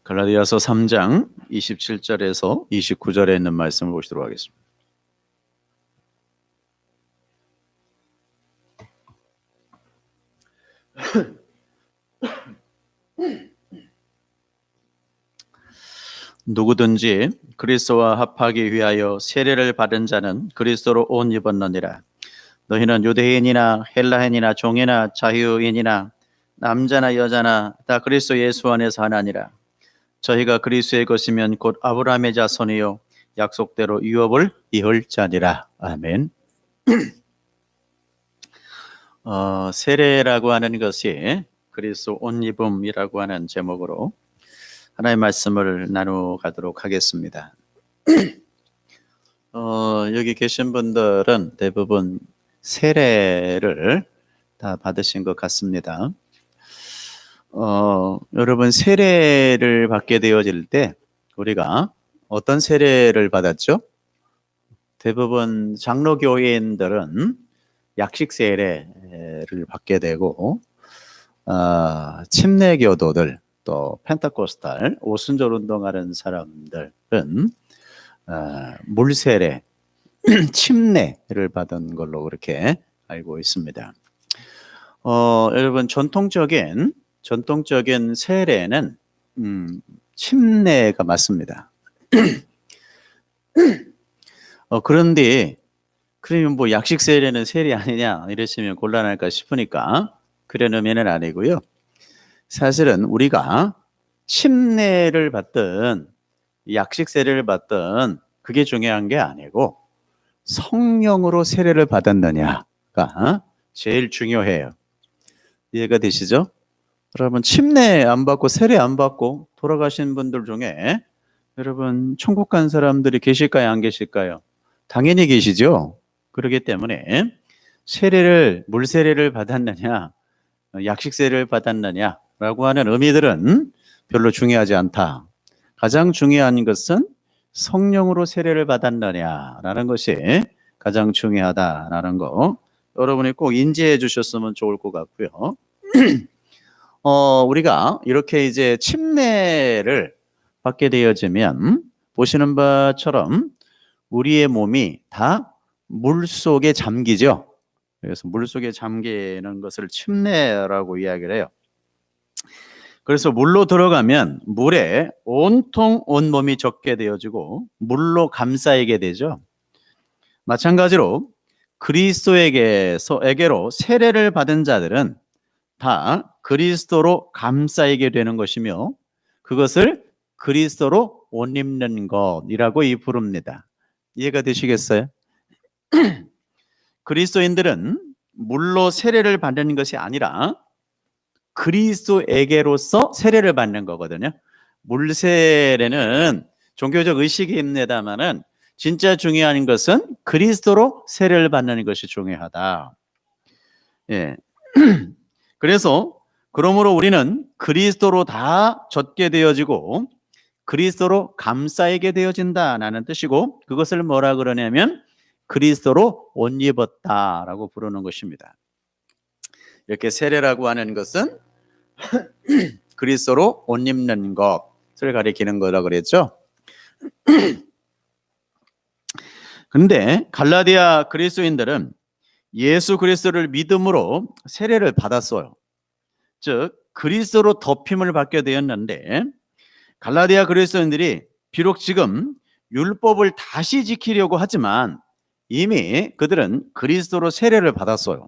갈라디아서 3장 27절에서 29절에 있는 말씀을 보시도록 하겠습니다. 누구든지 그리스도와 합하기 위하여 세례를 받은 자는 그리스도로 옷 입었느니라. 너희는 유대인이나 헬라인이나 종이나 자유인이나 남자나 여자나 다 그리스도 예수 안에서 하나니라. 저희가 그리스도의 것이면 곧 아브라함의 자손이요 약속대로 유업을 이을 자니라. 아멘. 세례라고 하는 것이 그리스도 옷 입음이라고 하는 제목으로 하나님의 말씀을 나누가도록 하겠습니다. 여기 계신 분들은 대부분 세례를 다 받으신 것 같습니다. 여러분 세례를 받게 되어질 때 우리가 어떤 세례를 받았죠? 대부분 장로교인들은 약식 세례를 받게 되고 침례교도들 또 펜타코스탈 오순절 운동하는 사람들은 물세례 침례를 받은 걸로 그렇게 알고 있습니다. 여러분 전통적인 세례는 침례가 맞습니다. 그런데 그러면 뭐 약식 세례는 세례 아니냐 이러시면 곤란할까 싶으니까 그런 의미는 아니고요. 사실은 우리가 침례를 받든 약식 세례를 받든 그게 중요한 게 아니고 성령으로 세례를 받았느냐가 제일 중요해요. 이해가 되시죠? 여러분 침례 안 받고 세례 안 받고 돌아가신 분들 중에 여러분 천국 간 사람들이 계실까요? 안 계실까요? 당연히 계시죠. 그렇기 때문에 물세례를 받았느냐 약식 세례를 받았느냐 라고 하는 의미들은 별로 중요하지 않다. 가장 중요한 것은 성령으로 세례를 받았느냐라는 것이 가장 중요하다라는 거 여러분이 꼭 인지해 주셨으면 좋을 것 같고요. 우리가 이렇게 이제 침례를 받게 되어지면 보시는 바처럼 우리의 몸이 다 물속에 잠기죠. 그래서 물속에 잠기는 것을 침례라고 이야기를 해요. 그래서 물로 들어가면 물에 온통 온몸이 젖게 되어지고 물로 감싸이게 되죠. 마찬가지로 그리스도에게로 세례를 받은 자들은 다 그리스도로 감싸이게 되는 것이며 그것을 그리스도로 옷 입는 것이라고 부릅니다. 이해가 되시겠어요? 그리스도인들은 물로 세례를 받는 것이 아니라 그리스도에게로서 세례를 받는 거거든요. 물세례는 종교적 의식입니다만은 진짜 중요한 것은 그리스도로 세례를 받는 것이 중요하다. 예. 그래서 그러므로 우리는 그리스도로 다 젖게 되어지고 그리스도로 감싸이게 되어진다라는 뜻이고 그것을 뭐라 그러냐면 그리스도로 옷 입었다라고 부르는 것입니다. 이렇게 세례라고 하는 것은 그리스도로 옷 입는 것을 가리키는 거라 그랬죠. 그런데 갈라디아 그리스도인들은 예수 그리스도를 믿음으로 세례를 받았어요. 즉 그리스도로 덮임을 받게 되었는데 갈라디아 그리스도인들이 비록 지금 율법을 다시 지키려고 하지만 이미 그들은 그리스도로 세례를 받았어요.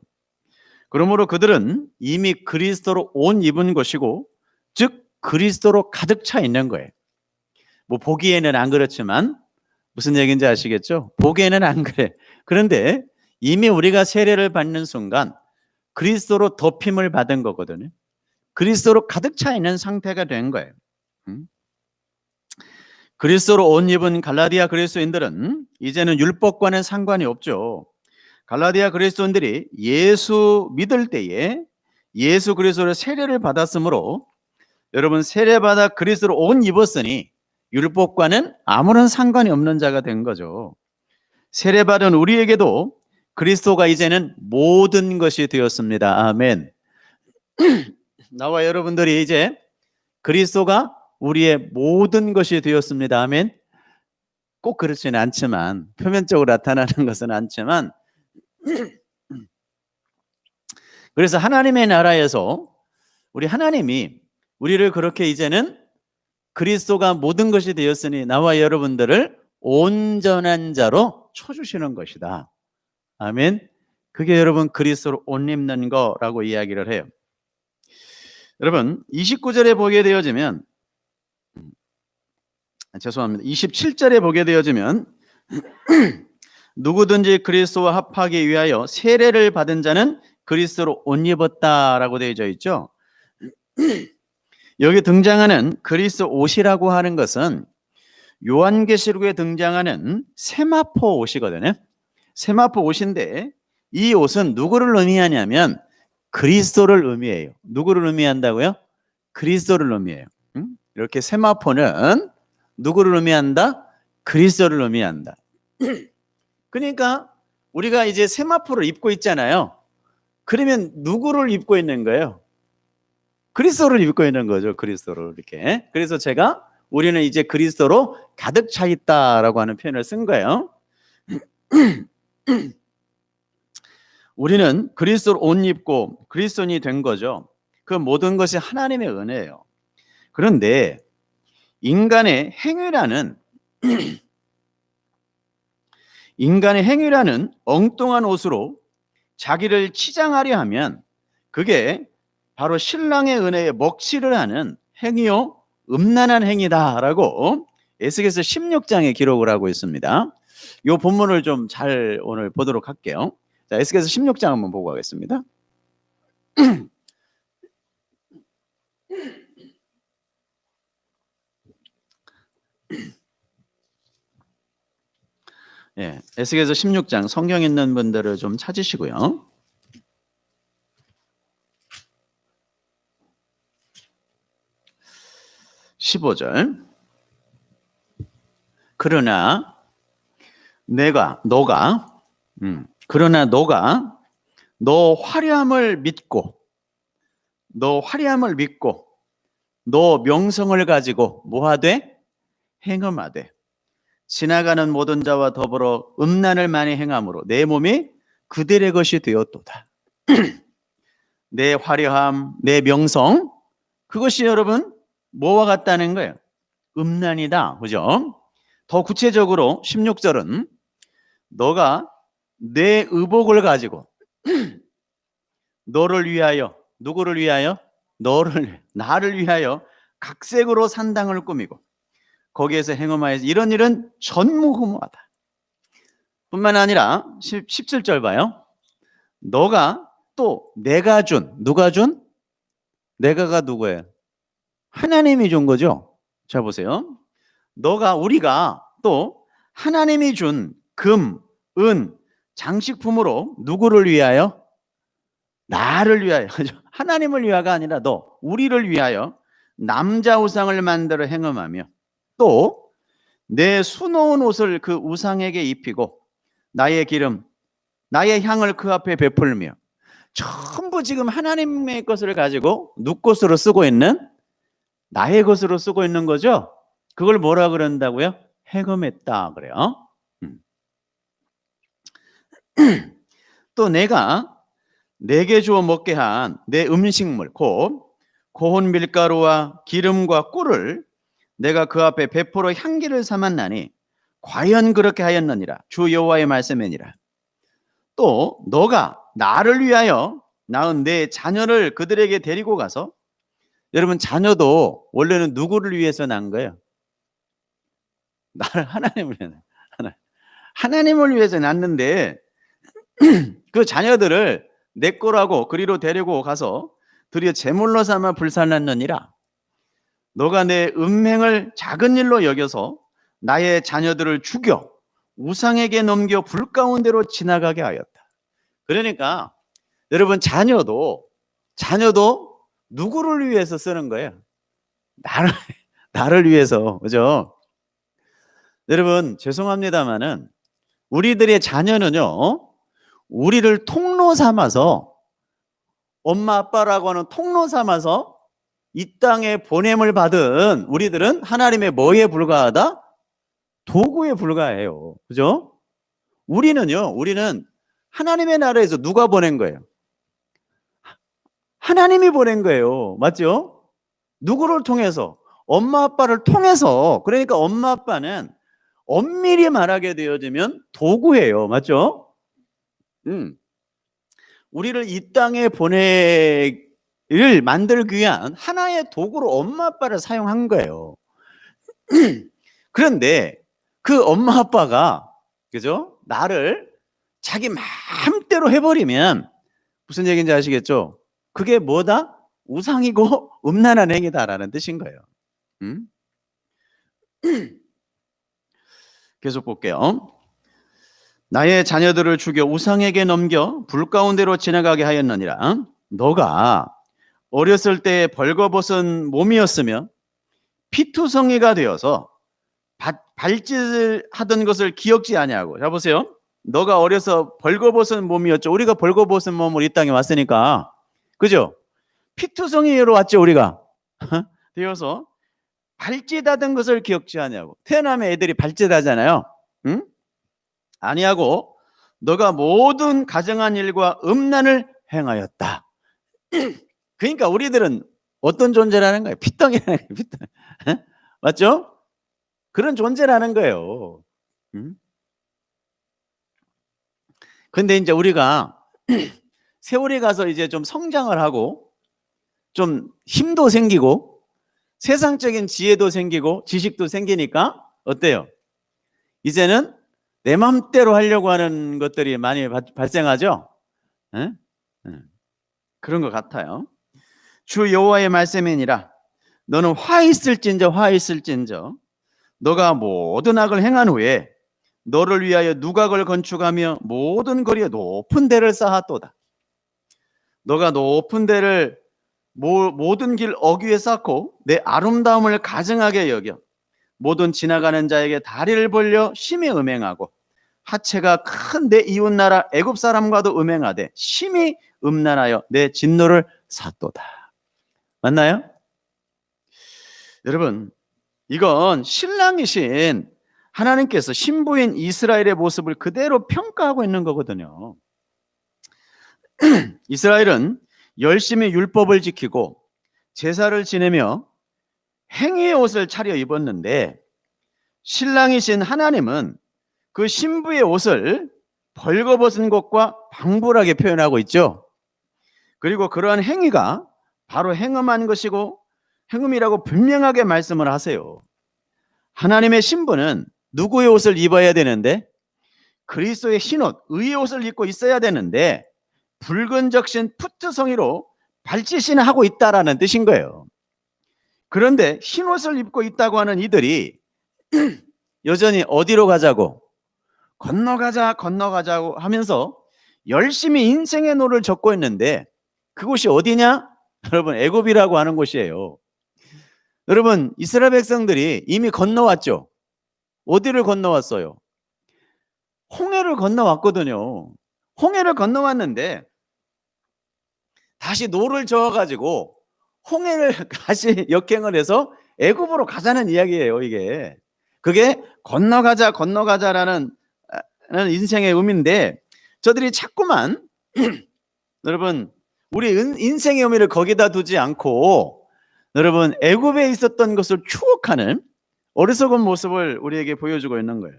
그러므로 그들은 이미 그리스도로 옷 입은 것이고 즉 그리스도로 가득 차 있는 거예요. 뭐 보기에는 안 그렇지만 무슨 얘기인지 아시겠죠? 보기에는 안 그래. 그런데 이미 우리가 세례를 받는 순간 그리스도로 덮임을 받은 거거든요. 그리스도로 가득 차 있는 상태가 된 거예요. 그리스도로 옷 입은 갈라디아 그리스도인들은 이제는 율법과는 상관이 없죠. 갈라디아 그리스도인들이 예수 믿을 때에 예수 그리스도로 세례를 받았으므로 여러분 세례받아 그리스도로 옷 입었으니 율법과는 아무런 상관이 없는 자가 된 거죠. 세례받은 우리에게도 그리스도가 이제는 모든 것이 되었습니다. 아멘. 나와 여러분들이 이제 그리스도가 우리의 모든 것이 되었습니다. 아멘. 꼭 그렇지는 않지만, 표면적으로 나타나는 것은 않지만, 그래서 하나님의 나라에서 우리 하나님이 우리를 그렇게 이제는 그리스도가 모든 것이 되었으니 나와 여러분들을 온전한 자로 쳐주시는 것이다. 아멘. 그게 여러분 그리스도로 옷 입는 거라고 이야기를 해요. 여러분 29절에 보게 되어지면, 죄송합니다, 27절에 보게 되어지면 누구든지 그리스도와 합하기 위하여 세례를 받은 자는 그리스도로 옷 입었다라고 되어져 있죠. 여기 등장하는 그리스도 옷이라고 하는 것은 요한계시록에 등장하는 세마포 옷이거든요. 세마포 옷인데 이 옷은 누구를 의미하냐면 그리스도를 의미해요. 누구를 의미한다고요? 그리스도를 의미해요. 이렇게 세마포는 누구를 의미한다? 그리스도를 의미한다. 그러니까 우리가 이제 세마포를 입고 있잖아요. 그러면 누구를 입고 있는 거예요? 그리스도를 입고 있는 거죠. 그리스도를 이렇게. 그래서 제가 우리는 이제 그리스도로 가득 차 있다라고 하는 표현을 쓴 거예요. 우리는 그리스도로 옷 입고 그리스도인이 된 거죠. 그 모든 것이 하나님의 은혜예요. 그런데 인간의 행위라는 엉뚱한 옷으로 자기를 치장하려 하면 그게 바로 신랑의 은혜에 먹칠을 하는 행위요 음란한 행위다라고 에스겔서 16장에 기록을 하고 있습니다. 이 본문을 좀 잘 오늘 보도록 할게요. 자, 에스겔서 16장 한번 보고 가겠습니다. 예, 에스겔서 16장 성경 있는 분들을 좀 찾으시고요. 15절. 그러나 너가 너 화려함을 믿고 너 명성을 가지고 뭐하되 행음하되 지나가는 모든 자와 더불어 음란을 많이 행함으로 내 몸이 그들의 것이 되었도다. 내 화려함, 내 명성, 그것이 여러분 뭐와 같다는 거예요? 음란이다. 그죠? 더 구체적으로 16절은 너가 내 의복을 가지고 너를 위하여, 누구를 위하여? 나를 위하여 각색으로 산당을 꾸미고 거기에서 행음하여서 이런 일은 전무후무하다. 뿐만 아니라 17절 봐요. 너가 또 내가 준, 누가 준? 내가가 누구예요? 하나님이 준 거죠. 자 보세요. 우리가 또 하나님이 준 금, 은, 장식품으로 누구를 위하여? 나를 위하여. 하나님을 위하가 아니라 우리를 위하여 남자 우상을 만들어 행음하며 또 내 수놓은 옷을 그 우상에게 입히고 나의 기름, 나의 향을 그 앞에 베풀며 전부 지금 하나님의 것을 가지고 누구 것으로 쓰고 있는? 나의 것으로 쓰고 있는 거죠. 그걸 뭐라 그런다고요? 행음했다 그래요. 또 내가 내게 주어 먹게 한 내 음식물 곧 고운 밀가루와 기름과 꿀을 내가 그 앞에 베풀어 향기를 삼았나니 과연 그렇게 하였느니라. 주 여호와의 말씀이니라. 또 너가 나를 위하여 낳은 내 자녀를 그들에게 데리고 가서, 여러분 자녀도 원래는 누구를 위해서 낳은 거예요? 하나님을 위해서 낳는데 그 자녀들을 내 거라고 그리로 데리고 가서 드디어 제물로 삼아 불살랐느니라. 너가 내 음행을 작은 일로 여겨서 나의 자녀들을 죽여 우상에게 넘겨 불 가운데로 지나가게 하였다. 그러니까 여러분 자녀도 누구를 위해서 쓰는 거예요? 나를 위해서. 그죠? 여러분 죄송합니다만은 우리들의 자녀는요, 우리를 통로 삼아서, 엄마 아빠라고 하는 통로 삼아서 이 땅에 보냄을 받은 우리들은 하나님의 뭐에 불과하다? 도구에 불과해요. 그죠? 우리는 하나님의 나라에서 누가 보낸 거예요? 하나님이 보낸 거예요. 맞죠? 누구를 통해서? 엄마 아빠를 통해서. 그러니까 엄마 아빠는 엄밀히 말하게 되어지면 도구예요. 맞죠? 우리를 이 땅에 보내를 만들기 위한 하나의 도구로 엄마 아빠를 사용한 거예요. 그런데 그 엄마 아빠가, 그죠? 나를 자기 마음대로 해버리면 무슨 얘기인지 아시겠죠? 그게 뭐다? 우상이고 음란한 행위다라는 뜻인 거예요. 계속 볼게요. 나의 자녀들을 죽여 우상에게 넘겨 불 가운데로 지나가게 하였느니라. 너가 어렸을 때 벌거벗은 몸이었으며 피투성이가 되어서 발짓을 하던 것을 기억지 아니하고. 자 보세요. 너가 어려서 벌거벗은 몸이었죠. 우리가 벌거벗은 몸으로 이 땅에 왔으니까, 그죠? 피투성이로 왔죠. 우리가 되어서 발짓하던 것을 기억지 아니하고. 태어나면 애들이 발짓하잖아요. 응? 아니하고 너가 모든 가정한 일과 음란을 행하였다. 그러니까 우리들은 어떤 존재라는 거예요? 피덩이라는 거예요. 피덩이. 맞죠? 그런 존재라는 거예요. 근데 이제 우리가 세월이 가서 이제 좀 성장을 하고 좀 힘도 생기고 세상적인 지혜도 생기고 지식도 생기니까 어때요? 이제는 내 맘대로 하려고 하는 것들이 많이 발생하죠? 에? 그런 것 같아요. 주 여호와의 말씀이니라. 너는 화 있을진저 너가 모든 악을 행한 후에 너를 위하여 누각을 건축하며 모든 거리에 높은 데를 쌓았도다. 너가 높은 데를 모든 길 어귀에 쌓고 내 아름다움을 가증하게 여겨 모든 지나가는 자에게 다리를 벌려 심히 음행하고 하체가 큰 내 이웃나라 애굽 사람과도 음행하되 심히 음란하여 내 진노를 샀도다. 맞나요? 여러분, 이건 신랑이신 하나님께서 신부인 이스라엘의 모습을 그대로 평가하고 있는 거거든요. 이스라엘은 열심히 율법을 지키고 제사를 지내며 행위의 옷을 차려 입었는데 신랑이신 하나님은 그 신부의 옷을 벌거벗은 것과 방불하게 표현하고 있죠. 그리고 그러한 행위가 바로 행음한 것이고 행음이라고 분명하게 말씀을 하세요. 하나님의 신부는 누구의 옷을 입어야 되는데? 그리스도의 흰옷, 의의 옷을 입고 있어야 되는데 붉은 적신 푸트성이로 발짓이나 하고 있다라는 뜻인 거예요. 그런데 흰옷을 입고 있다고 하는 이들이 여전히 어디로 가자고? 건너가자고 하면서 열심히 인생의 노를 젓고 있는데 그곳이 어디냐? 여러분, 애굽이라고 하는 곳이에요. 여러분, 이스라엘 백성들이 이미 건너왔죠. 어디를 건너왔어요? 홍해를 건너왔거든요. 홍해를 건너왔는데 다시 노를 저어가지고 홍해를 다시 역행을 해서 애굽으로 가자는 이야기예요. 이게 그게 건너가자라는 인생의 의미인데 저들이 자꾸만 여러분, 우리 인생의 의미를 거기다 두지 않고 여러분, 애굽에 있었던 것을 추억하는 어리석은 모습을 우리에게 보여주고 있는 거예요.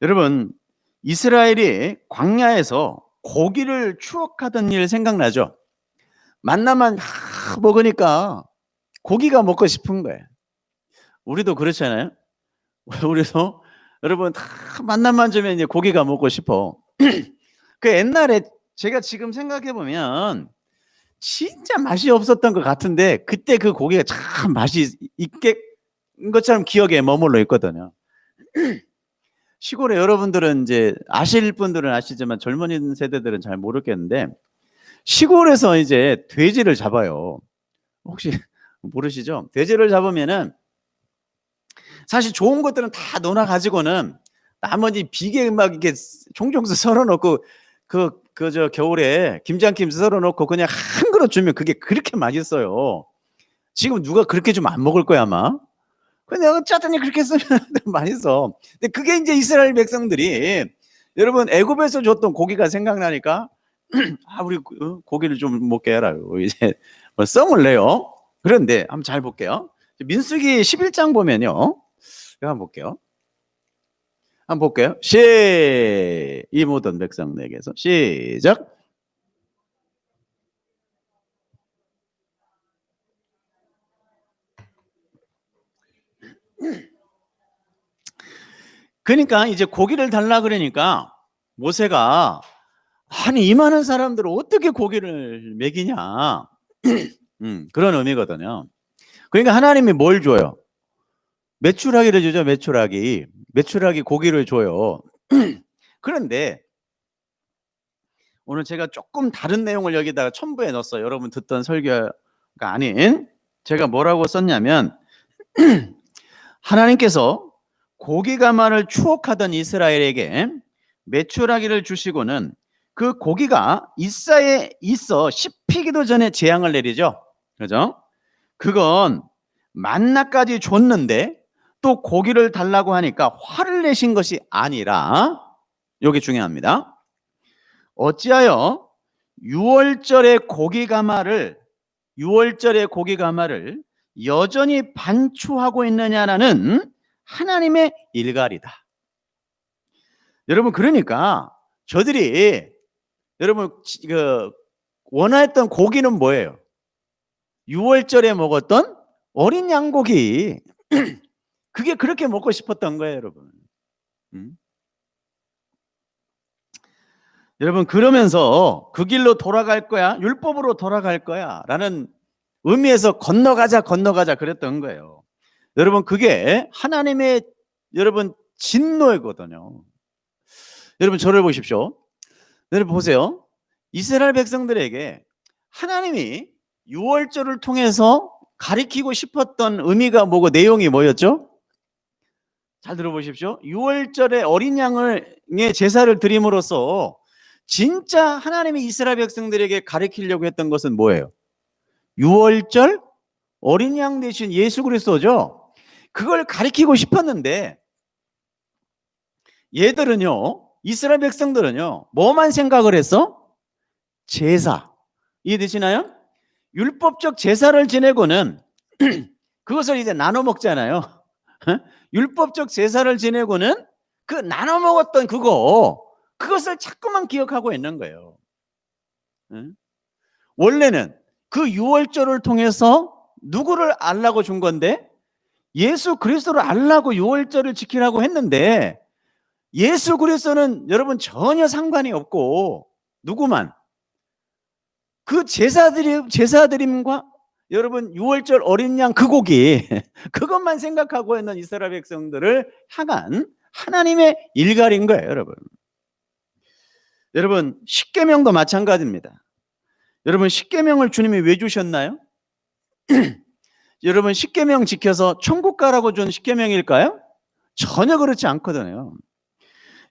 여러분, 이스라엘이 광야에서 고기를 추억하던 일 생각나죠? 만나만 먹으니까 고기가 먹고 싶은 거예요. 우리도 그렇잖아요. 우리도 여러분 다 만남만 주면 이제 고기가 먹고 싶어. 그 옛날에 제가 지금 생각해 보면 진짜 맛이 없었던 것 같은데 그때 그 고기가 참 맛이 있게 것처럼 기억에 머물러 있거든요. 시골에 여러분들은 이제 아실 분들은 아시지만 젊은 세대들은 잘 모르겠는데 시골에서 이제 돼지를 잡아요. 혹시 모르시죠? 돼지를 잡으면은 사실 좋은 것들은 다 논아 가지고는 나머지 비계 막 이렇게 종종 썰어 놓고 저 겨울에 김장김 썰어 놓고 그냥 한 그릇 주면 그게 그렇게 맛있어요. 지금 누가 그렇게 좀 안 먹을 거야 아마. 근데 내가 짜더니 그렇게 쓰면 맛있어. 근데 그게 이제 이스라엘 백성들이 여러분 애굽에서 줬던 고기가 생각나니까 아 우리 고기를 좀 먹게 해라요. 이제 뭐 썽을 내요. 그런데 한번 잘 볼게요. 민수기 11장 보면요. 한번 볼게요. 한번 볼게요. 이 모든 백성에게서 시작. 그러니까 이제 고기를 달라 그러니까 모세가 아니 이 많은 사람들을 어떻게 고기를 먹이냐 그런 의미거든요. 그러니까 하나님이 뭘 줘요? 메추라기를 주죠. 메추라기 고기를 줘요. 그런데 오늘 제가 조금 다른 내용을 여기다가 첨부해 넣었어요. 여러분 듣던 설교가 아닌 제가 뭐라고 썼냐면 하나님께서 고기 가마를 추억하던 이스라엘에게 메추라기를 주시고는 그 고기가 이사에 있어 씹히기도 전에 재앙을 내리죠. 그죠? 그건 만나까지 줬는데 또 고기를 달라고 하니까 화를 내신 것이 아니라 여기 중요합니다. 어찌하여 6월절의 고기 가마를 여전히 반추하고 있느냐라는 하나님의 일갈이다. 여러분 그러니까 저들이 여러분 원하였던 고기는 뭐예요? 6월절에 먹었던 어린 양고기. 그게 그렇게 먹고 싶었던 거예요, 여러분. 여러분 그러면서 그 길로 돌아갈 거야, 율법으로 돌아갈 거야 라는 의미에서 건너가자 그랬던 거예요. 여러분 그게 하나님의 여러분 진노이거든요. 여러분 저를 보십시오. 여러분 보세요. 이스라엘 백성들에게 하나님이 6월절을 통해서 가리키고 싶었던 의미가 뭐고 내용이 뭐였죠? 잘 들어보십시오. 6월절에 어린 양의 제사를 드림으로써 진짜 하나님이 이스라엘 백성들에게 가리키려고 했던 것은 뭐예요? 6월절 어린 양 대신 예수 그리스도죠. 그걸 가리키고 싶었는데 얘들은요, 이스라엘 백성들은요, 뭐만 생각을 했어? 제사. 이해되시나요? 율법적 제사를 지내고는 그것을 이제 나눠 먹잖아요. 율법적 제사를 지내고는 그 나눠 먹었던 그것을 자꾸만 기억하고 있는 거예요. 원래는 그 6월절을 통해서 누구를 알라고 준 건데 예수 그리스도를 알라고 6월절을 지키라고 했는데 예수 그리스도는 여러분 전혀 상관이 없고 누구만 그 제사드림과 여러분 6월절 어린 양 그 고기 그것만 생각하고 있는 이스라엘 백성들을 향한 하나님의 일갈인 거예요, 여러분. 여러분 십계명도 마찬가지입니다. 여러분 십계명을 주님이 왜 주셨나요? 여러분 십계명 지켜서 천국 가라고 준 십계명일까요? 전혀 그렇지 않거든요.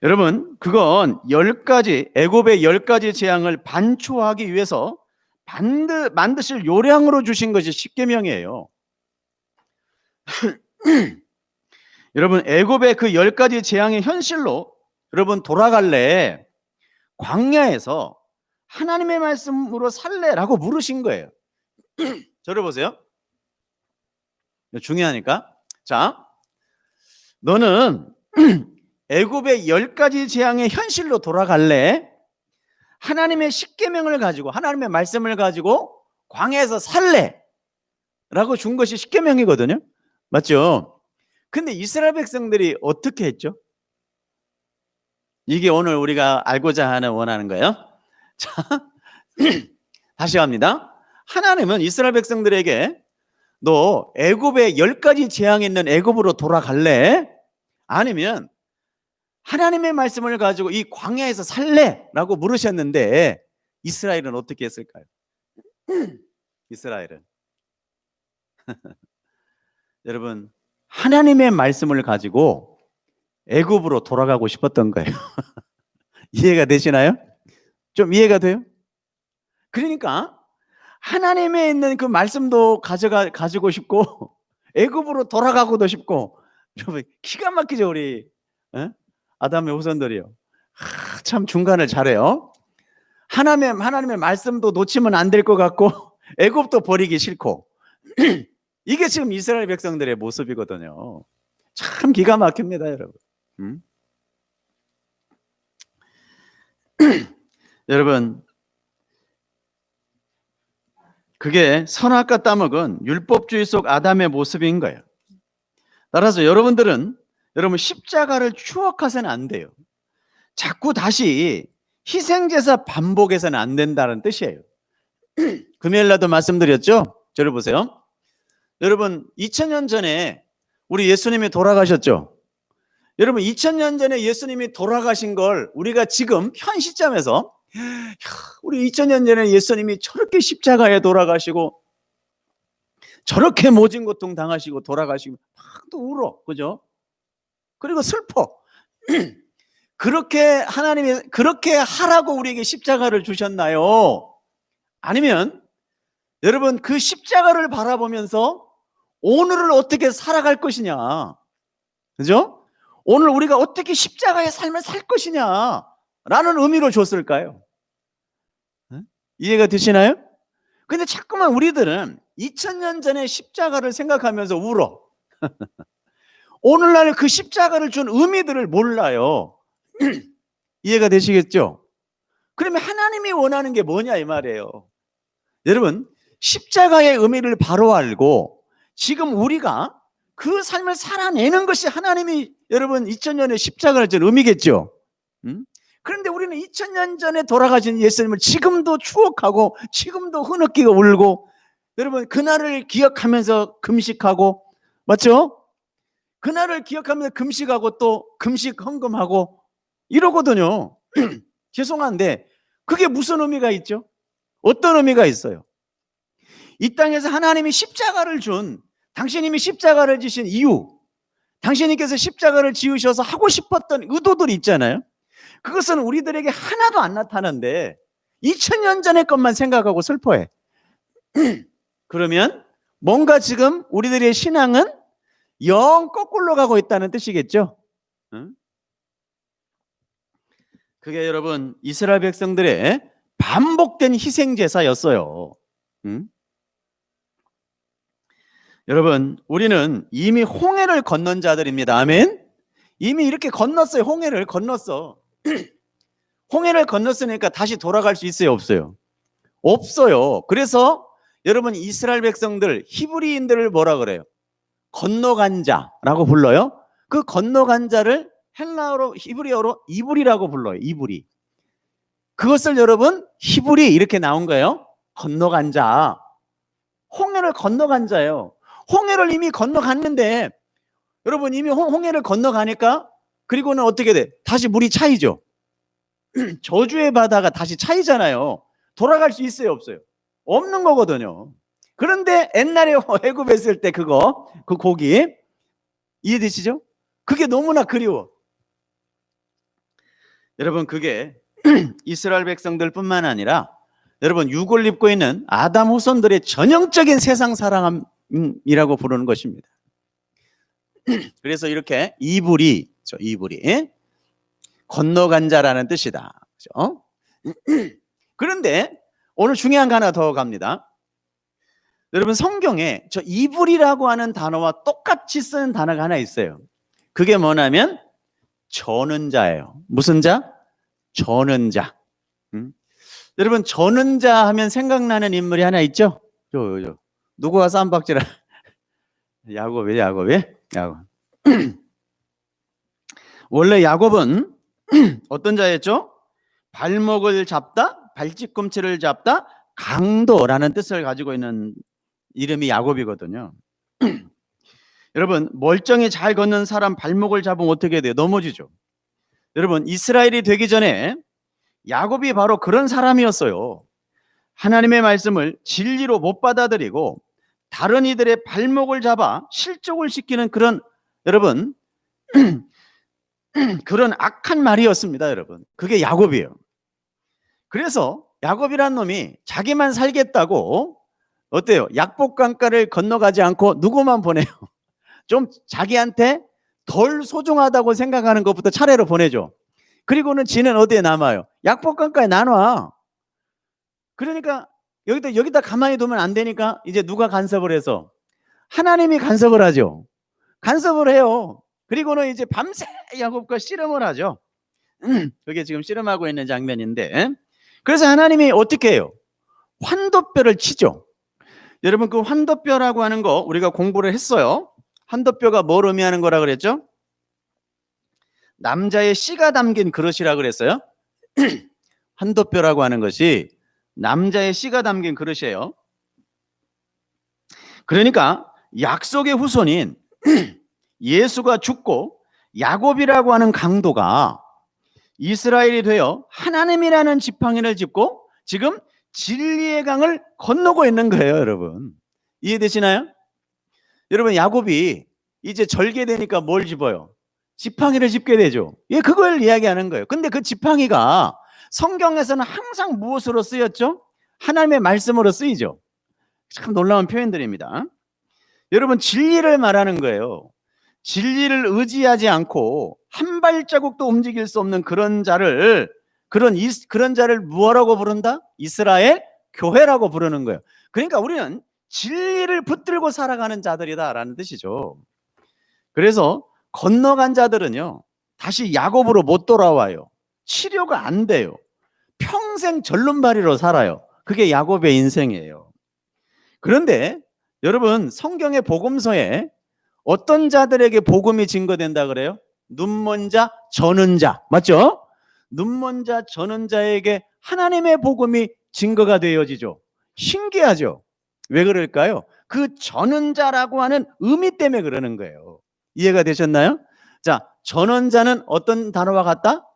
여러분 그건 10가지 애굽의 10가지 재앙을 반초하기 위해서 만드실 요량으로 주신 것이 십계명이에요. 여러분 애굽의 그 10가지 재앙의 현실로 여러분 돌아갈래? 광야에서 하나님의 말씀으로 살래라고 물으신 거예요. 저를 보세요. 중요하니까. 자, 너는 애굽의 10가지 재앙의 현실로 돌아갈래? 하나님의 십계명을 가지고 하나님의 말씀을 가지고 광야에서 살래? 라고 준 것이 십계명이거든요. 맞죠? 근데 이스라엘 백성들이 어떻게 했죠? 이게 오늘 우리가 알고자 하는 원하는 거예요. 자, 다시 합니다. 하나님은 이스라엘 백성들에게 너 애굽의 10가지 재앙이 있는 애굽으로 돌아갈래? 아니면 하나님의 말씀을 가지고 이 광야에서 살래? 라고 물으셨는데 이스라엘은 어떻게 했을까요? 이스라엘은 여러분 하나님의 말씀을 가지고 애굽으로 돌아가고 싶었던 거예요. 이해가 되시나요? 좀 이해가 돼요? 그러니까 하나님에 있는 그 말씀도 가지고 싶고 애굽으로 돌아가고도 싶고. 여러분 기가 막히죠 우리 아담의 후손들이요. 참 중간을 잘해요. 하나님의 말씀도 놓치면 안 될 것 같고 애굽도 버리기 싫고. 이게 지금 이스라엘 백성들의 모습이거든요. 참 기가 막힙니다 여러분. 여러분 그게 선악과 따먹은 율법주의 속 아담의 모습인 거예요. 따라서 여러분 십자가를 추억하서는 안 돼요. 자꾸 다시 희생제사 반복해서는 안 된다는 뜻이에요. 금요일날도 말씀드렸죠? 저를 보세요. 여러분 2000년 전에 우리 예수님이 돌아가셨죠? 여러분 2000년 전에 예수님이 돌아가신 걸 우리가 지금 현 시점에서 우리 2000년 전에 예수님이 저렇게 십자가에 돌아가시고 저렇게 모진 고통 당하시고 돌아가시고 막 또 울어. 그죠? 그리고 슬퍼. 그렇게 하나님이 그렇게 하라고 우리에게 십자가를 주셨나요? 아니면 여러분 그 십자가를 바라보면서 오늘을 어떻게 살아갈 것이냐, 그죠? 오늘 우리가 어떻게 십자가의 삶을 살 것이냐 라는 의미로 줬을까요? 이해가 되시나요? 근데 자꾸만 우리들은 2000년 전에 십자가를 생각하면서 울어. 오늘날 그 십자가를 준 의미들을 몰라요. 이해가 되시겠죠? 그러면 하나님이 원하는 게 뭐냐 이 말이에요. 여러분 십자가의 의미를 바로 알고 지금 우리가 그 삶을 살아내는 것이 하나님이 여러분 2000년에 십자가를 준 의미겠죠. 그런데 우리는 2000년 전에 돌아가신 예수님을 지금도 추억하고 지금도 흐느끼고 울고 여러분 그날을 기억하면서 금식하고, 맞죠? 그날을 기억하면서 금식하고 또 금식 헌금하고 이러거든요. 죄송한데 그게 무슨 의미가 있죠? 어떤 의미가 있어요? 이 땅에서 하나님이 십자가를 준, 당신님이 십자가를 지신 이유, 당신님께서 십자가를 지으셔서 하고 싶었던 의도들이 있잖아요. 그것은 우리들에게 하나도 안 나타나는데 2000년 전의 것만 생각하고 슬퍼해. 그러면 뭔가 지금 우리들의 신앙은 영 거꾸로 가고 있다는 뜻이겠죠. 그게 여러분 이스라엘 백성들의 반복된 희생제사였어요. 여러분 우리는 이미 홍해를 건넌 자들입니다. 아멘. 이미 이렇게 건넜어요. 홍해를 건넜어. 홍해를 건넜으니까 다시 돌아갈 수 있어요, 없어요? 없어요. 그래서 여러분 이스라엘 백성들, 히브리인들을 뭐라 그래요? 건너간 자라고 불러요. 그 건너간 자를 헬라어로 히브리어로 이불이라고 불러요. 이불이. 그것을 여러분 히브리 이렇게 나온 거예요. 건너간 자. 홍해를 건너간 자예요. 홍해를 이미 건너갔는데 여러분 이미 홍해를 건너가니까 그리고는 어떻게 돼? 다시 물이 차이죠. 저주의 바다가 다시 차이잖아요. 돌아갈 수 있어요, 없어요? 없는 거거든요. 그런데 옛날에 애굽에 있을 때 그 고기 이해되시죠? 그게 너무나 그리워. 여러분 그게 이스라엘 백성들뿐만 아니라 여러분 육을 입고 있는 아담 후손들의 전형적인 세상 사랑함이라고 부르는 것입니다. 그래서 이렇게 이불이 건너간 자라는 뜻이다. 그렇죠? 그런데 오늘 중요한 거 하나 더 갑니다. 여러분 성경에 저 이불이라고 하는 단어와 똑같이 쓰는 단어가 하나 있어요. 그게 뭐냐면 저는 자예요. 무슨 자? 저는 자. 여러분 저는 자 하면 생각나는 인물이 하나 있죠? 누구가 쌈박질을 야곱이. 원래 야곱은 어떤 자였죠? 발목을 잡다, 발뒤꿈치를 잡다, 강도라는 뜻을 가지고 있는 이름이 야곱이거든요. 여러분 멀쩡히 잘 걷는 사람 발목을 잡으면 어떻게 돼요? 넘어지죠. 여러분 이스라엘이 되기 전에 야곱이 바로 그런 사람이었어요. 하나님의 말씀을 진리로 못 받아들이고 다른 이들의 발목을 잡아 실족을 시키는 그런 여러분 그런 악한 말이었습니다. 여러분 그게 야곱이에요. 그래서 야곱이란 놈이 자기만 살겠다고 어때요? 약복강가를 건너가지 않고 누구만 보내요? 좀 자기한테 덜 소중하다고 생각하는 것부터 차례로 보내죠. 그리고는 지는 어디에 남아요? 약복강가에 나눠. 그러니까 여기다 가만히 두면 안 되니까 이제 누가 간섭을 해서? 하나님이 간섭을 하죠. 간섭을 해요. 그리고는 이제 밤새 야곱과 씨름을 하죠. 그게 지금 씨름하고 있는 장면인데, 그래서 하나님이 어떻게 해요? 환도뼈를 치죠. 여러분, 그 환도뼈라고 하는 거 우리가 공부를 했어요. 환도뼈가 뭘 의미하는 거라 그랬죠? 남자의 씨가 담긴 그릇이라 그랬어요. 환도뼈라고 하는 것이 남자의 씨가 담긴 그릇이에요. 그러니까 약속의 후손인 예수가 죽고 야곱이라고 하는 강도가 이스라엘이 되어 하나님이라는 지팡이를 짚고 지금 진리의 강을 건너고 있는 거예요, 여러분. 이해되시나요? 여러분, 야곱이 이제 절개되니까 뭘 집어요? 지팡이를 짚게 되죠. 예, 그걸 이야기하는 거예요. 근데 그 지팡이가 성경에서는 항상 무엇으로 쓰였죠? 하나님의 말씀으로 쓰이죠. 참 놀라운 표현들입니다. 여러분, 진리를 말하는 거예요. 진리를 의지하지 않고 한 발자국도 움직일 수 없는 그런 자를 뭐라고 부른다? 이스라엘 교회라고 부르는 거예요. 그러니까 우리는 진리를 붙들고 살아가는 자들이다라는 뜻이죠. 그래서 건너간 자들은요, 다시 야곱으로 못 돌아와요. 치료가 안 돼요. 평생 절름발이로 살아요. 그게 야곱의 인생이에요. 그런데 여러분, 성경의 복음서에 어떤 자들에게 복음이 증거된다 그래요? 눈먼 자, 저는 자. 맞죠? 눈먼 자, 저는 자에게 하나님의 복음이 증거가 되어지죠. 신기하죠? 왜 그럴까요? 그 저는 자라고 하는 의미 때문에 그러는 거예요. 이해가 되셨나요? 자, 저는 자는 어떤 단어와 같다?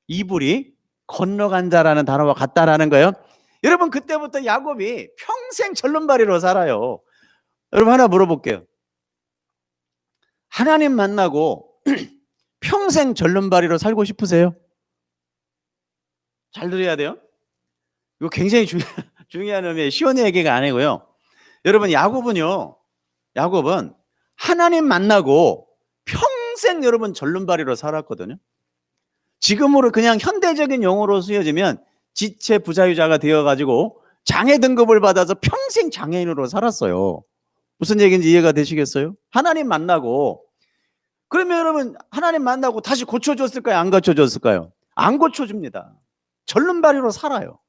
이불이 건너간 자라는 단어와 같다라는 거예요. 여러분, 그때부터 야곱이 평생 절름발이로 살아요. 여러분, 하나 물어볼게요. 하나님 만나고 평생 절름발이로 살고 싶으세요? 잘 들어야 돼요. 이거 굉장히 중요한 의미의 쉬운 얘기가 아니고요. 여러분, 야곱은 하나님 만나고 평생 여러분 절름발이로 살았거든요. 지금으로 그냥 현대적인 용어로 쓰여지면 지체 부자유자가 되어가지고 장애 등급을 받아서 평생 장애인으로 살았어요. 무슨 얘기인지 이해가 되시겠어요? 하나님 만나고, 그러면 여러분, 하나님 만나고 다시 고쳐줬을까요? 안 고쳐줬을까요? 안 고쳐줍니다. 절름발이로 살아요.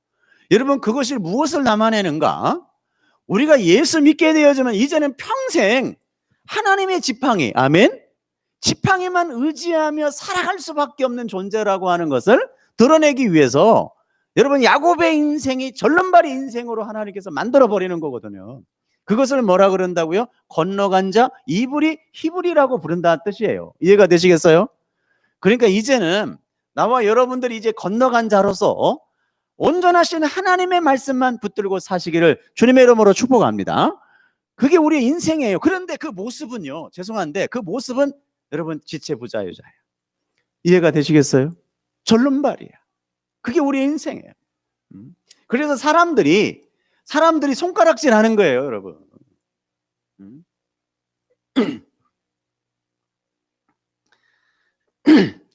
여러분, 그것이 무엇을 남아내는가? 우리가 예수 믿게 되어지면 이제는 평생 하나님의 지팡이, 아멘? 지팡이만 의지하며 살아갈 수밖에 없는 존재라고 하는 것을 드러내기 위해서 여러분, 야곱의 인생이 절름발이 인생으로 하나님께서 만들어버리는 거거든요. 그것을 뭐라 그런다고요? 건너간 자, 이불이 히브리라고 부른다는 뜻이에요. 이해가 되시겠어요? 그러니까 이제는 나와 여러분들이 이제 건너간 자로서 온전하신 하나님의 말씀만 붙들고 사시기를 주님의 이름으로 축복합니다. 그게 우리의 인생이에요. 그런데 그 모습은요, 죄송한데 그 모습은 여러분 지체부자유자예요. 이해가 되시겠어요? 절름발이야. 그게 우리의 인생이에요. 그래서 사람들이 손가락질 하는 거예요, 여러분.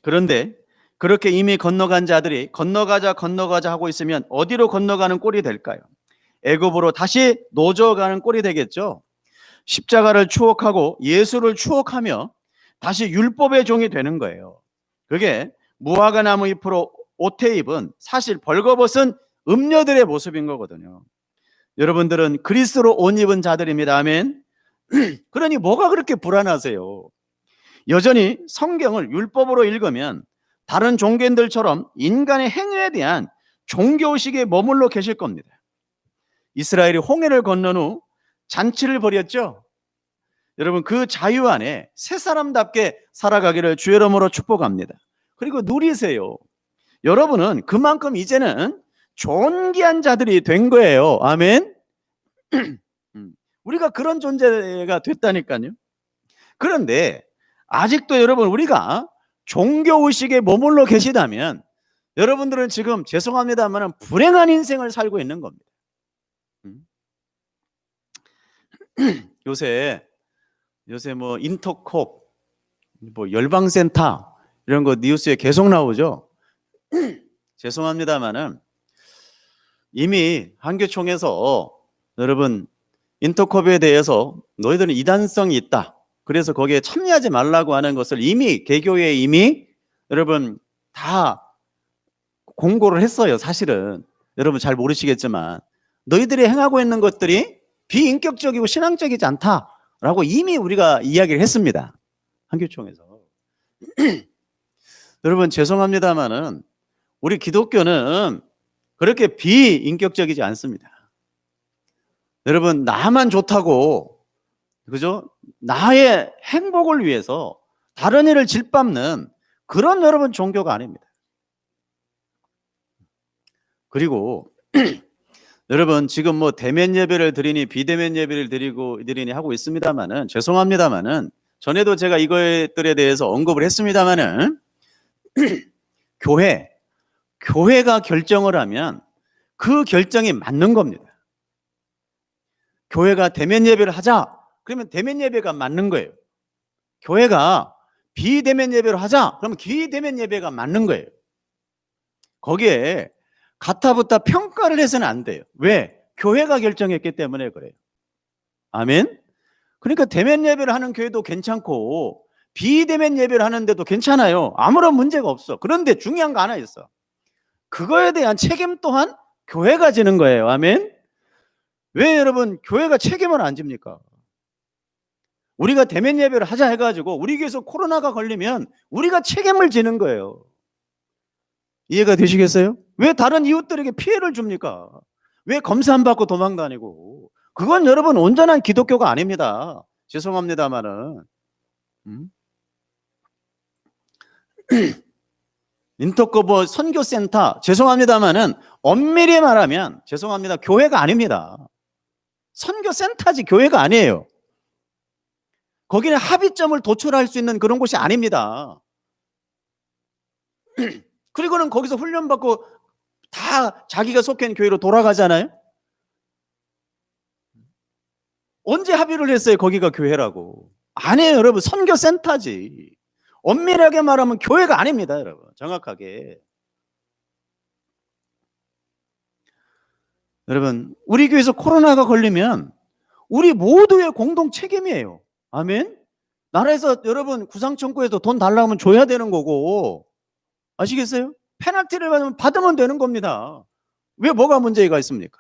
그런데 그렇게 이미 건너간 자들이 건너가자 하고 있으면 어디로 건너가는 꼴이 될까요? 애굽으로 다시 노져가는 꼴이 되겠죠. 십자가를 추억하고 예수를 추억하며 다시 율법의 종이 되는 거예요. 그게 무화과 나무 잎으로 옷에 입은 사실 벌거벗은 음녀들의 모습인 거거든요. 여러분들은 그리스도로 옷 입은 자들입니다. 아멘. 그러니 뭐가 그렇게 불안하세요? 여전히 성경을 율법으로 읽으면 다른 종교인들처럼 인간의 행위에 대한 종교의식에 머물러 계실 겁니다. 이스라엘이 홍해를 건넌 후 잔치를 벌였죠. 여러분, 그 자유 안에 새 사람답게 살아가기를 주의 이름으로 축복합니다. 그리고 누리세요. 여러분은 그만큼 이제는 존귀한 자들이 된 거예요. 아멘. 우리가 그런 존재가 됐다니까요. 그런데 아직도 여러분, 우리가 종교의식에 머물러 계시다면 여러분들은 지금 죄송합니다만 불행한 인생을 살고 있는 겁니다. 요새 뭐 인터콥, 뭐 열방센터 이런 거 뉴스에 계속 나오죠. 죄송합니다만은 이미 한교총에서 여러분 인터콥에 대해서 너희들은 이단성이 있다, 그래서 거기에 참여하지 말라고 하는 것을 이미 개교에 이미 여러분 다 공고를 했어요. 사실은 여러분 잘 모르시겠지만 너희들이 행하고 있는 것들이 비인격적이고 신앙적이지 않다라고 이미 우리가 이야기를 했습니다. 한교총에서. 여러분 죄송합니다만은 우리 기독교는 그렇게 비인격적이지 않습니다. 여러분 나만 좋다고, 그죠? 나의 행복을 위해서 다른 일을 짓밟는 그런 여러분 종교가 아닙니다. 그리고 여러분 지금 뭐 대면 예배를 드리니 비대면 예배를 드리니 하고 있습니다만은 죄송합니다만은 전에도 제가 이것들에 대해서 언급을 했습니다만은 교회가 결정을 하면 그 결정이 맞는 겁니다. 교회가 대면 예배를 하자 그러면 대면 예배가 맞는 거예요. 교회가 비대면 예배를 하자 그러면 비대면 예배가 맞는 거예요. 거기에 가타부타 평가를 해서는 안 돼요. 왜? 교회가 결정했기 때문에 그래요. 아멘. 그러니까 대면 예배를 하는 교회도 괜찮고 비대면 예배를 하는데도 괜찮아요. 아무런 문제가 없어. 그런데 중요한 거 하나 있어. 그거에 대한 책임 또한 교회가 지는 거예요. 아멘. 왜 여러분 교회가 책임을 안 집니까? 우리가 대면 예배를 하자 해가지고 우리 교회에서 코로나가 걸리면 우리가 책임을 지는 거예요. 이해가 되시겠어요? 왜 다른 이웃들에게 피해를 줍니까? 왜 검사 안 받고 도망 다니고? 그건 여러분 온전한 기독교가 아닙니다. 죄송합니다만은. 인터커버 선교센터, 죄송합니다만은 엄밀히 말하면 죄송합니다, 교회가 아닙니다. 선교센터지 교회가 아니에요. 거기는 합의점을 도출할 수 있는 그런 곳이 아닙니다. 그리고는 거기서 훈련받고 다 자기가 속해 있는 교회로 돌아가잖아요. 언제 합의를 했어요? 거기가 교회라고. 아니에요 여러분, 선교센터지. 엄밀하게 말하면 교회가 아닙니다 여러분. 정확하게. 여러분 우리 교회에서 코로나가 걸리면 우리 모두의 공동 책임이에요. 아멘. 나라에서 여러분 구상청구에서 돈 달라면 줘야 되는 거고, 아시겠어요? 페널티를 받으면 되는 겁니다. 왜 뭐가 문제가 있습니까?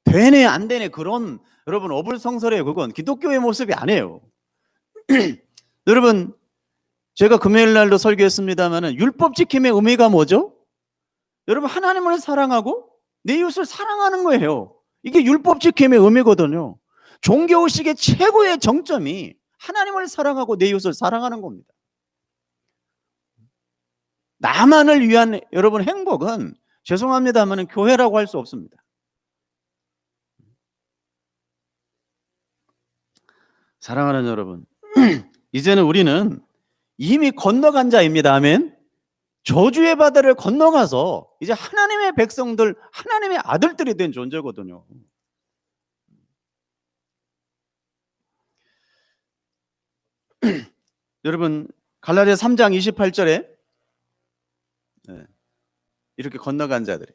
되네 안 되네 그런 여러분 어불성설이에요. 그건 기독교의 모습이 아니에요. 여러분 제가 금요일 날도 설교했습니다만 율법 지킴의 의미가 뭐죠? 여러분 하나님을 사랑하고 내 이웃을 사랑하는 거예요. 이게 율법 지킴의 의미거든요. 종교의식의 최고의 정점이 하나님을 사랑하고 내 이웃을 사랑하는 겁니다. 나만을 위한 여러분 행복은 죄송합니다만 교회라고 할 수 없습니다. 사랑하는 여러분, 이제는 우리는 이미 건너간 자입니다. 아멘. 저주의 바다를 건너가서 이제 하나님의 백성들, 하나님의 아들들이 된 존재거든요. 여러분 갈라디아 3장 28절에 이렇게 건너간 자들이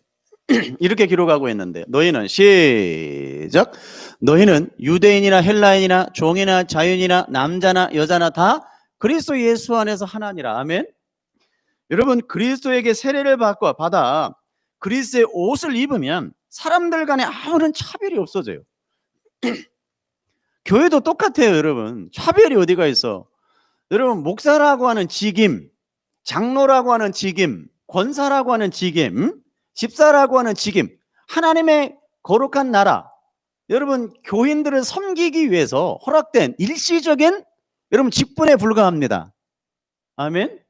이렇게 기록하고 있는데, 너희는 시작, 너희는 유대인이나 헬라인이나 종이나 자유인이나 남자나 여자나 다 그리스도 예수 안에서 하나니라. 아멘. 여러분 그리스도에게 세례를 받아 그리스도의 옷을 입으면 사람들 간에 아무런 차별이 없어져요. 교회도 똑같아요. 여러분 차별이 어디가 있어? 여러분 목사라고 하는 직임, 장로라고 하는 직임, 권사라고 하는 직임, 집사라고 하는 직임, 하나님의 거룩한 나라, 여러분 교인들을 섬기기 위해서 허락된 일시적인 여러분 직분에 불과합니다. 아멘.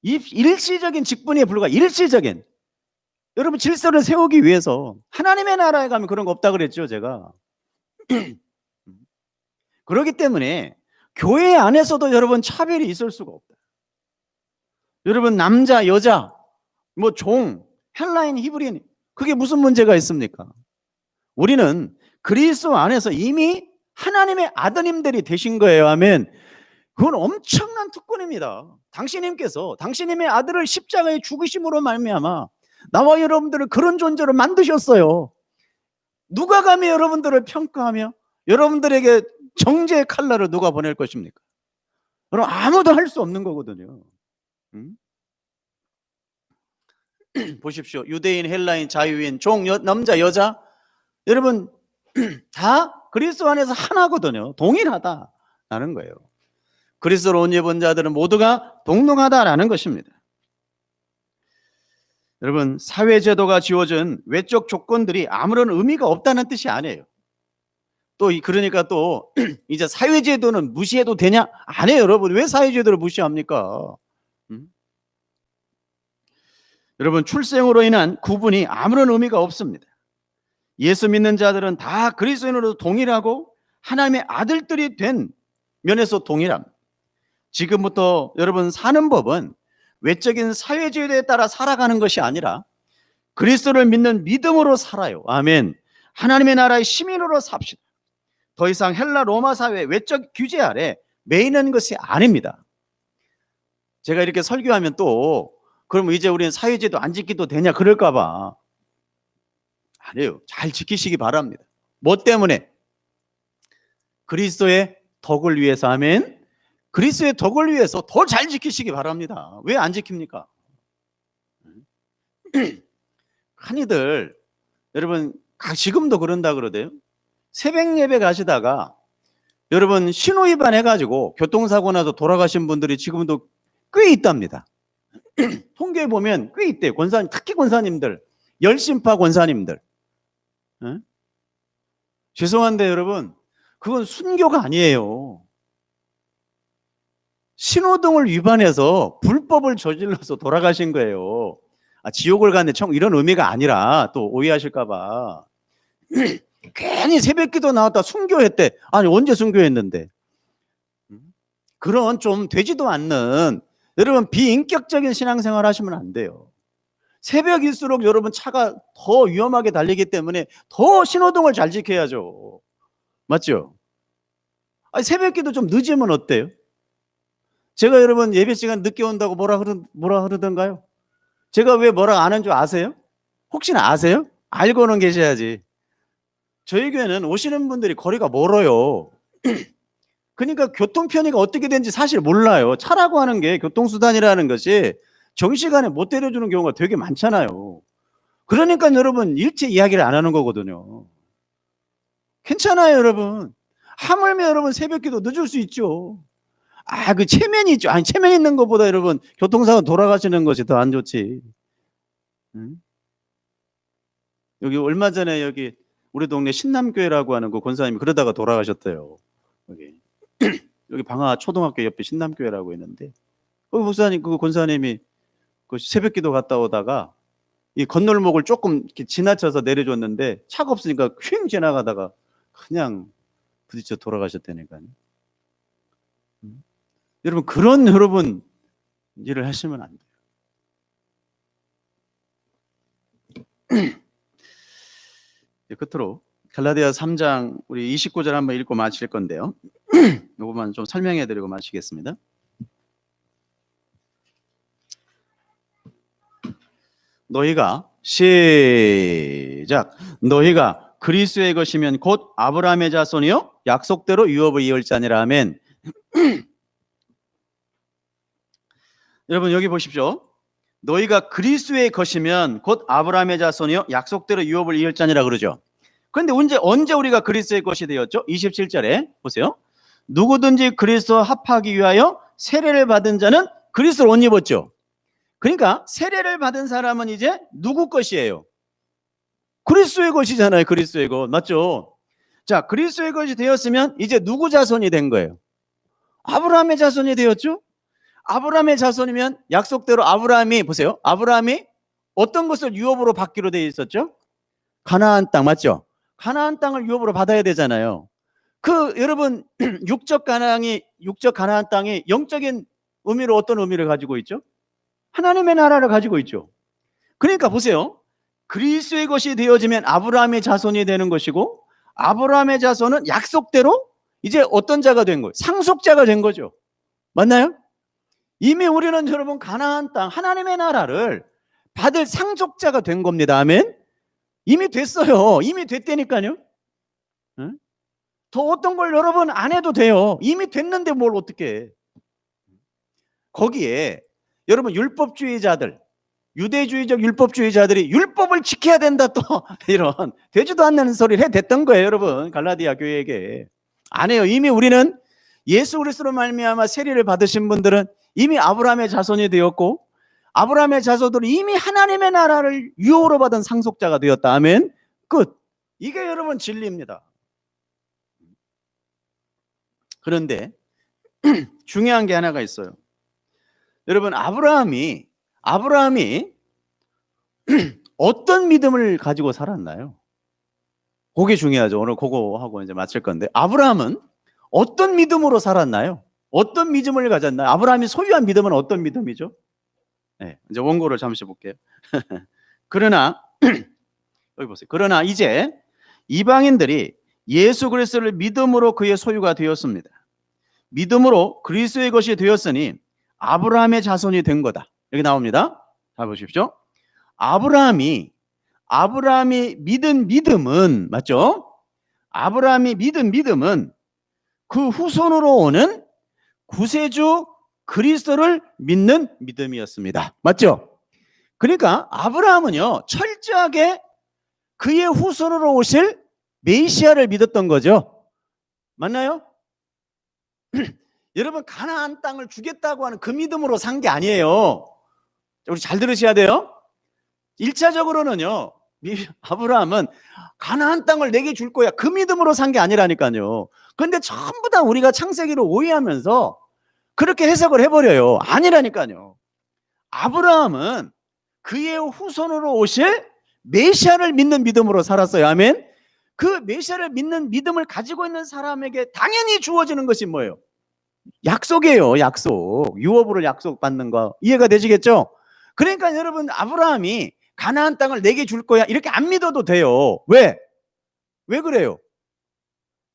일시적인 직분에 불과, 일시적인 여러분 질서를 세우기 위해서. 하나님의 나라에 가면 그런 거 없다 그랬죠 제가. 그렇기 때문에 교회 안에서도 여러분 차별이 있을 수가 없다. 여러분 남자, 여자, 뭐 종, 헬라인, 히브리인 그게 무슨 문제가 있습니까? 우리는 그리스도 안에서 이미 하나님의 아드님들이 되신 거예요. 아멘. 그건 엄청난 특권입니다. 당신님의 아들을 십자가에 죽으심으로 말미암아 나와 여러분들을 그런 존재로 만드셨어요. 누가 감히 여러분들을 평가하며 여러분들에게 정죄의 칼날을 누가 보낼 것입니까? 그럼 아무도 할 수 없는 거거든요. 보십시오. 유대인, 헬라인, 자유인, 종, 남자, 여자 여러분 다 그리스도 안에서 하나거든요. 동일하다라는 거예요. 그리스도로 온 예본 자들은 모두가 동등하다라는 것입니다. 여러분 사회제도가 지어준 외적 조건들이 아무런 의미가 없다는 뜻이 아니에요. 또 그러니까 또 이제 사회제도는 무시해도 되냐? 아니에요. 여러분 왜 사회제도를 무시합니까? 여러분 출생으로 인한 구분이 아무런 의미가 없습니다. 예수 믿는 자들은 다 그리스도인으로 동일하고 하나님의 아들들이 된 면에서 동일합니다. 지금부터 여러분 사는 법은 외적인 사회제도에 따라 살아가는 것이 아니라 그리스도를 믿는 믿음으로 살아요. 아멘. 하나님의 나라의 시민으로 삽시다. 더 이상 헬라 로마 사회 외적 규제 아래 매이는 것이 아닙니다. 제가 이렇게 설교하면 또 그럼 이제 우리는 사회제도 안 지키도 되냐 그럴까 봐. 아니에요. 잘 지키시기 바랍니다. 뭐 때문에? 그리스도의 덕을 위해서. 아멘. 그리스도의 덕을 위해서 더 잘 지키시기 바랍니다. 왜 안 지킵니까? 흔히들 여러분 지금도 그런다 그러대요. 새벽 예배 가시다가 여러분 신호위반 해가지고 교통사고 나서 돌아가신 분들이 지금도 꽤 있답니다. 통계에 보면 꽤 있대요. 권사님, 특히 권사님들, 열심파 권사님들. 죄송한데 여러분 그건 순교가 아니에요. 신호등을 위반해서 불법을 저질러서 돌아가신 거예요. 지옥을 가네 이런 의미가 아니라 또 오해하실까 봐. 괜히 새벽기도 나왔다 순교했대. 아니 언제 순교했는데. 그런 좀 되지도 않는 여러분 비인격적인 신앙생활 하시면 안 돼요. 새벽일수록 여러분 차가 더 위험하게 달리기 때문에 더 신호등을 잘 지켜야죠. 맞죠? 새벽기도 좀 늦으면 어때요? 제가 여러분 예배 시간 늦게 온다고 뭐라 그러던가요? 제가 왜 뭐라 안 한 줄 아세요? 혹시나 아세요? 알고는 계셔야지. 저희 교회는 오시는 분들이 거리가 멀어요. 그러니까 교통 편의가 어떻게 되는지 사실 몰라요. 차라고 하는 게 교통수단이라는 것이 정시간에 못 데려주는 경우가 되게 많잖아요. 그러니까 여러분 일체 이야기를 안 하는 거거든요. 괜찮아요 여러분. 하물며 여러분 새벽기도 늦을 수 있죠. 그 체면이 있죠. 아니 체면 있는 것보다 여러분 교통사고 돌아가시는 것이 더 안 좋지. 여기 얼마 전에 여기 우리 동네 신남교회라고 하는 그 권사님이 그러다가 돌아가셨대요. 여기 방화 초등학교 옆에 신남교회라고 있는데 그 목사님 그 권사님이 그 새벽기도 갔다 오다가 이 건널목을 조금 이렇게 지나쳐서 내려줬는데 차가 없으니까 휙 지나가다가 그냥 부딪혀 돌아가셨다니까요. 여러분 그런 여러분 일을 하시면 안 돼요. 끝으로 갈라디아 3장 우리 29절 한번 읽고 마칠 건데요. 이것만 좀 설명해 드리고 마치겠습니다. 너희가 시작. 너희가 그리스도의 것이면 곧 아브라함의 자손이요 약속대로 유업을 이을 자니라. 아멘. 여러분 여기 보십시오. 너희가 그리스도의 것이면 곧 아브라함의 자손이요 약속대로 유업을 이을 자니라 그러죠. 그런데 언제 우리가 그리스도의 것이 되었죠? 27절에 보세요. 누구든지 그리스도와 합하기 위하여 세례를 받은 자는 그리스도를 옷 입었죠. 그러니까 세례를 받은 사람은 이제 누구 것이에요? 그리스도의 것이잖아요. 그리스도의 것. 맞죠? 자, 그리스도의 것이 되었으면 이제 누구 자손이 된 거예요? 아브라함의 자손이 되었죠? 아브라함의 자손이면 약속대로 아브라함이 보세요. 아브라함이 어떤 것을 유업으로 받기로 되어 있었죠? 가나안 땅 맞죠? 가나안 땅을 유업으로 받아야 되잖아요. 여러분 육적 가나안 땅이 영적인 의미로 어떤 의미를 가지고 있죠? 하나님의 나라를 가지고 있죠. 그러니까 보세요. 그리스도의 것이 되어지면 아브라함의 자손이 되는 것이고, 아브라함의 자손은 약속대로 이제 어떤 자가 된 거예요? 상속자가 된 거죠. 맞나요? 이미 우리는 여러분 가나안 땅 하나님의 나라를 받을 상속자가 된 겁니다. 아멘. 이미 됐어요. 이미 됐다니까요. 응? 더 어떤 걸 여러분 안 해도 돼요. 이미 됐는데 뭘 어떻게 해. 거기에 여러분 율법주의자들, 유대주의적 율법주의자들이 율법을 지켜야 된다 또 이런 되지도 않는 소리를 해댔던 거예요. 여러분 갈라디아 교회에게. 안 해요. 이미 우리는 예수 그리스도로 말미암아 세리를 받으신 분들은 이미 아브라함의 자손이 되었고, 아브라함의 자손들은 이미 하나님의 나라를 유업으로 받은 상속자가 되었다. 아멘. 끝. 이게 여러분 진리입니다. 그런데 중요한 게 하나가 있어요. 여러분 아브라함이 어떤 믿음을 가지고 살았나요? 그게 중요하죠. 오늘 그거 하고 이제 마칠 건데, 아브라함은 어떤 믿음으로 살았나요? 어떤 믿음을 가졌나요? 아브라함이 소유한 믿음은 어떤 믿음이죠? 네, 이제 원고를 잠시 볼게요. 그러나 여기 보세요. 그러나 이제 이방인들이 예수 그리스도를 믿음으로 그의 소유가 되었습니다. 믿음으로 그리스도의 것이 되었으니 아브라함의 자손이 된 거다. 여기 나옵니다. 잘 보십시오. 아브라함이 믿은 믿음은 맞죠? 아브라함이 믿은 믿음은 그 후손으로 오는 구세주 그리스도를 믿는 믿음이었습니다. 맞죠? 그러니까 아브라함은요 철저하게 그의 후손으로 오실 메시아를 믿었던 거죠. 맞나요? 여러분 가나안 땅을 주겠다고 하는 그 믿음으로 산 게 아니에요. 우리 잘 들으셔야 돼요. 1차적으로는요 아브라함은 가나안 땅을 내게 줄 거야 그 믿음으로 산 게 아니라니까요. 그런데 전부 다 우리가 창세기를 오해하면서 그렇게 해석을 해버려요. 아니라니까요. 아브라함은 그의 후손으로 오실 메시아를 믿는 믿음으로 살았어요. 아멘. 그 메시아를 믿는 믿음을 가지고 있는 사람에게 당연히 주어지는 것이 뭐예요? 약속이에요. 약속. 유업으로 약속받는 거 이해가 되시겠죠? 그러니까 여러분 아브라함이 가나안 땅을 내게 줄 거야 이렇게 안 믿어도 돼요. 왜 그래요?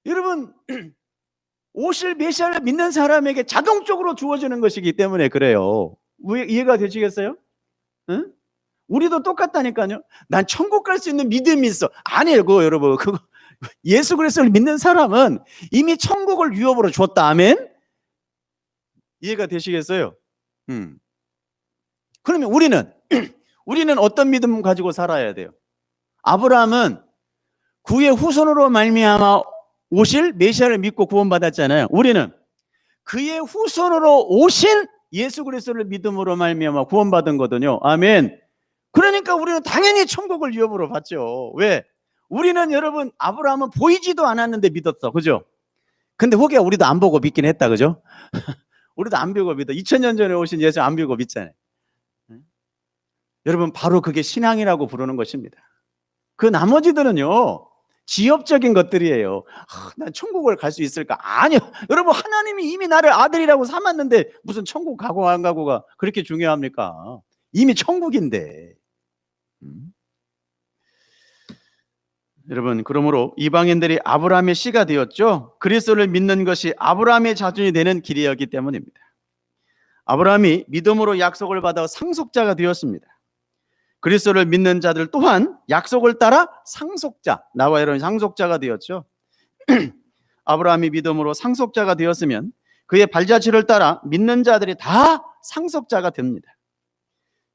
여러분 오실 메시아를 믿는 사람에게 자동적으로 주어지는 것이기 때문에 그래요. 이해가 되시겠어요? 응? 우리도 똑같다니까요. 난 천국 갈 수 있는 믿음이 있어. 아니에요. 그거 여러분 그거 예수 그리스도를 믿는 사람은 이미 천국을 유업으로 줬다. 아멘. 이해가 되시겠어요? 그러면 우리는 어떤 믿음 가지고 살아야 돼요? 아브라함은 그의 후손으로 말미암아 오실 메시아를 믿고 구원받았잖아요. 우리는 그의 후손으로 오신 예수 그리스도를 믿음으로 말미암아 구원받은 거거든요. 아멘. 그러니까 우리는 당연히 천국을 유업으로 받죠. 왜? 우리는 여러분 아브라함은 보이지도 않았는데 믿었어. 그죠? 근데 혹여 우리도 안 보고 믿긴 했다. 그죠? 우리도 안 보고 믿어. 2000년 전에 오신 예수 안 보고 믿잖아요. 여러분 바로 그게 신앙이라고 부르는 것입니다. 그 나머지들은요 지엽적인 것들이에요. 난 천국을 갈 수 있을까? 아니요. 여러분 하나님이 이미 나를 아들이라고 삼았는데 무슨 천국 가고 안 가고가 그렇게 중요합니까? 이미 천국인데. 여러분 그러므로 이방인들이 아브라함의 씨가 되었죠. 그리스도를 믿는 것이 아브라함의 자손이 되는 길이었기 때문입니다. 아브라함이 믿음으로 약속을 받아 상속자가 되었습니다. 그리스도를 믿는 자들 또한 약속을 따라 상속자, 나와 여러분 상속자가 되었죠. 아브라함이 믿음으로 상속자가 되었으면 그의 발자취를 따라 믿는 자들이 다 상속자가 됩니다.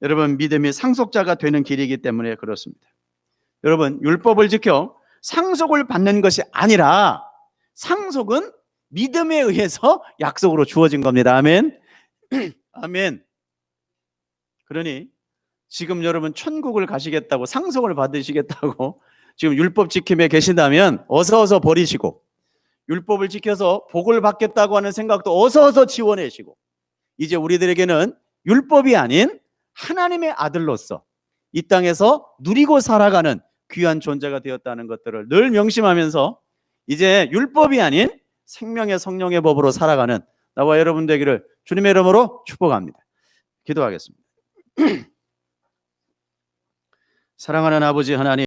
여러분 믿음이 상속자가 되는 길이기 때문에 그렇습니다. 여러분 율법을 지켜 상속을 받는 것이 아니라 상속은 믿음에 의해서 약속으로 주어진 겁니다. 아멘. 아멘. 그러니 지금 여러분 천국을 가시겠다고 상속을 받으시겠다고 지금 율법 지킴에 계신다면 어서 버리시고 율법을 지켜서 복을 받겠다고 하는 생각도 어서 지워내시고 이제 우리들에게는 율법이 아닌 하나님의 아들로서 이 땅에서 누리고 살아가는 귀한 존재가 되었다는 것들을 늘 명심하면서 이제 율법이 아닌 생명의 성령의 법으로 살아가는 나와 여러분 되기를 주님의 이름으로 축복합니다. 기도하겠습니다. 사랑하는 아버지 하나님,